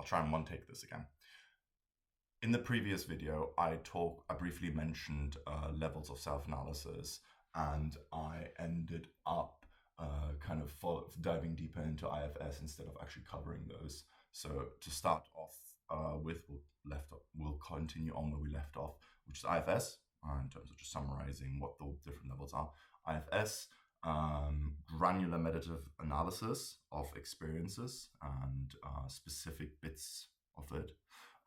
try and one take this again. In the previous video, I briefly mentioned levels of self-analysis, and I ended up kind of diving deeper into IFS instead of actually covering those. So to start off we'll continue on where we left off, which is IFS, in terms of just summarizing what the different levels are. IFS, granular meditative analysis of experiences and specific bits of it.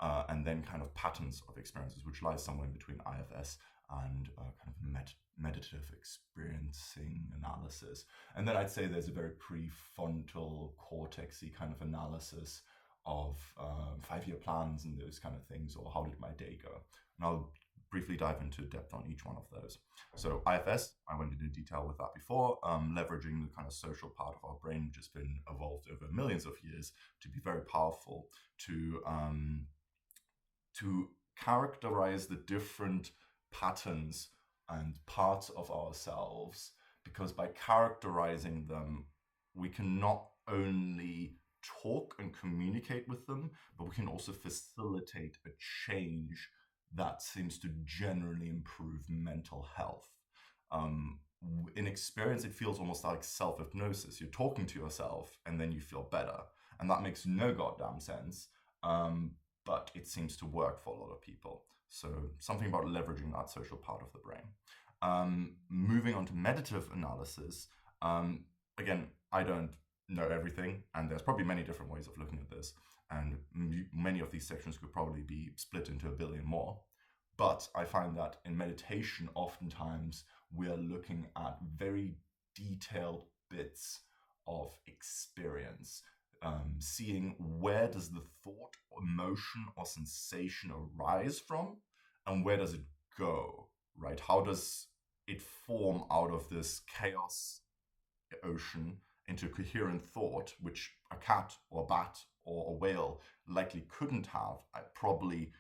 And then kind of patterns of experiences, which lies somewhere in between IFS and kind of meditative experiencing analysis. And then I'd say there's a very prefrontal cortex-y kind of analysis of 5-year plans and those kind of things, or how did my day go? And I'll briefly dive into depth on each one of those. So IFS, I went into detail with that before, leveraging the kind of social part of our brain, which has been evolved over millions of years to be very powerful to characterize the different patterns and parts of ourselves, because by characterizing them, we can not only talk and communicate with them, but we can also facilitate a change that seems to generally improve mental health. In experience, it feels almost like self-hypnosis. You're talking to yourself and then you feel better. And that makes no goddamn sense. But it seems to work for a lot of people. So something about leveraging that social part of the brain. Moving on to meditative analysis. Again, I don't know everything, and there's probably many different ways of looking at this. And many of these sections could probably be split into a billion more. But I find that in meditation, oftentimes we are looking at very detailed bits of experience. Seeing where does the thought, emotion, or sensation arise from, and where does it go, right? How does it form out of this chaos ocean into coherent thought, which a cat or a bat or a whale likely couldn't have, probably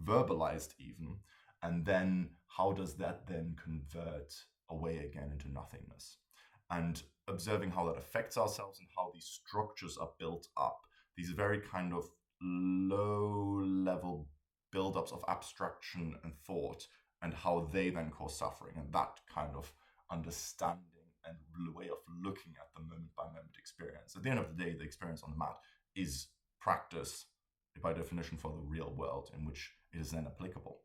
verbalized even, and then how does that then convert away again into nothingness? And observing how that affects ourselves and how these structures are built up, these very kind of low-level buildups of abstraction and thought, and how they then cause suffering, and that kind of understanding and way of looking at the moment-by-moment experience. At the end of the day, the experience on the mat is practice, by definition, for the real world in which it is then applicable.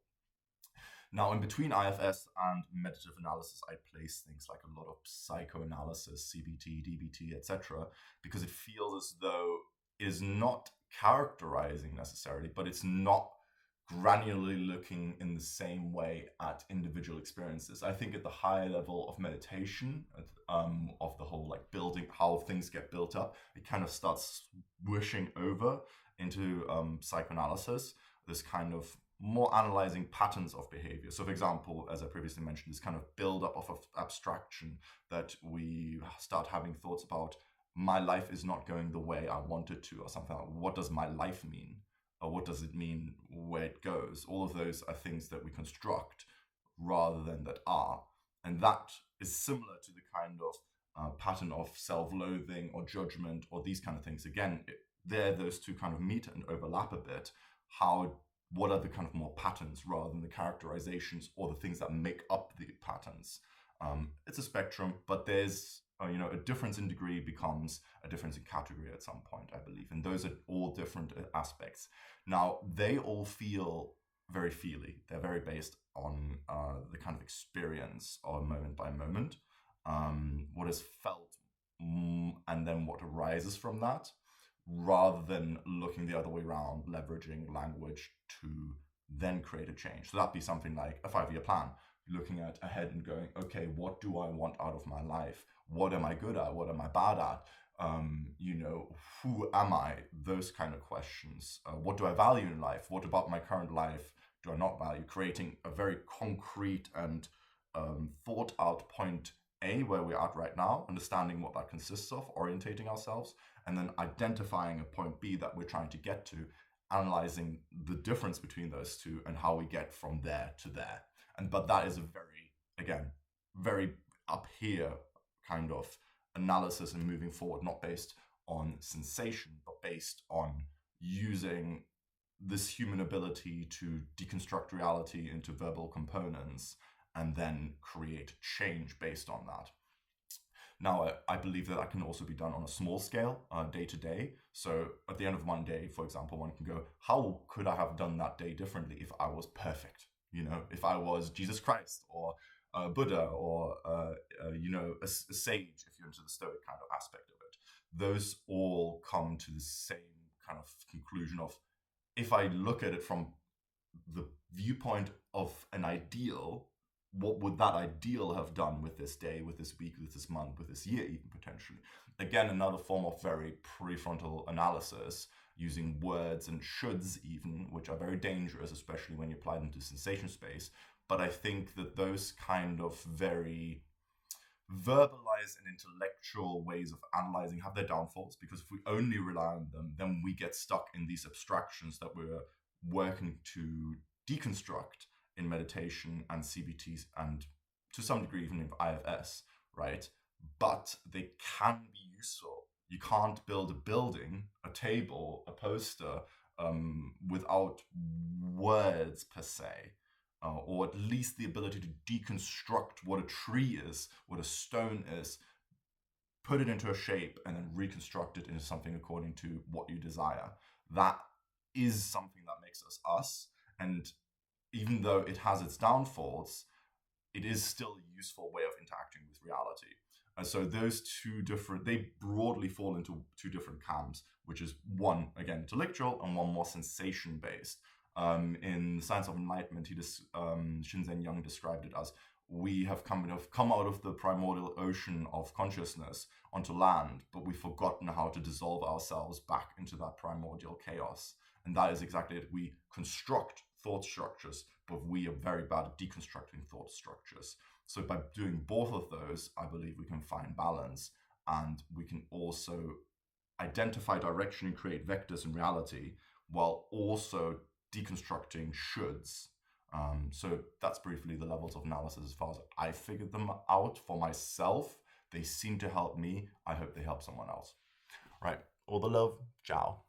Now, in between IFS and meditative analysis, I place things like a lot of psychoanalysis, CBT, DBT, etc., because it feels as though it is not characterizing necessarily, but it's not granularly looking in the same way at individual experiences. I think at the higher level of meditation, of the whole like building, how things get built up, it kind of starts swishing over into psychoanalysis, this kind of more analyzing patterns of behavior. So for example, as I previously mentioned, this kind of build-up of abstraction that we start having thoughts about, my life is not going the way I want it to, or something like, what does my life mean? Or what does it mean where it goes? All of those are things that we construct rather than that are. And that is similar to the kind of pattern of self-loathing or judgment or these kind of things. Again, those two kind of meet and overlap a bit. What are the kind of more patterns rather than the characterizations or the things that make up the patterns? It's a spectrum, but there's a difference in degree becomes a difference in category at some point, I believe. And those are all different aspects. Now, they all feel very feely. They're very based on the kind of experience or moment by moment, what is felt, and then what arises from that, rather than looking the other way around, leveraging language to then create a change. So that'd be something like a 5-year plan, looking at ahead and going, okay, what do I want out of my life? What am I good at? What am I bad at? Who am I? Those kind of questions. What do I value in life? What about my current life do I not value? Creating a very concrete and thought out point A, where we're at right now, understanding what that consists of, orientating ourselves, and then identifying a point B that we're trying to get to, analyzing the difference between those two and how we get from there to there. But that is a very up here kind of analysis and moving forward, not based on sensation, but based on using this human ability to deconstruct reality into verbal components and then create change based on that. Now, I believe that can also be done on a small scale, day to day. So at the end of one day, for example, one can go, how could I have done that day differently if I was perfect? If I was Jesus Christ or Buddha or, a sage, if you're into the Stoic kind of aspect of it. Those all come to the same kind of conclusion of, if I look at it from the viewpoint of an ideal, what would that ideal have done with this day, with this week, with this month, with this year, even potentially? Again, another form of very prefrontal analysis using words and shoulds even, which are very dangerous, especially when you apply them to sensation space. But I think that those kind of very verbalized and intellectual ways of analyzing have their downfalls, because if we only rely on them, then we get stuck in these abstractions that we're working to deconstruct in meditation and CBTs and to some degree even in IFS, right? But they can be useful. You can't build a building, a table, a poster without words per se. Or at least the ability to deconstruct what a tree is, what a stone is, put it into a shape, and then reconstruct it into something according to what you desire. That is something that makes us us. And even though it has its downfalls, it is still a useful way of interacting with reality. And so those they broadly fall into two different camps, which is one, again, intellectual, and one more sensation-based. In Science of Enlightenment, Shinzen Young described it as, we have come out of the primordial ocean of consciousness onto land, but we've forgotten how to dissolve ourselves back into that primordial chaos. And that is exactly it. We construct thought structures, but we are very bad at deconstructing thought structures. So by doing both of those, I believe we can find balance, and we can also identify direction and create vectors in reality while also deconstructing shoulds. So that's briefly the levels of analysis as far as I figured them out for myself. They seem to help me. I hope they help someone else. Right. All the love. Ciao.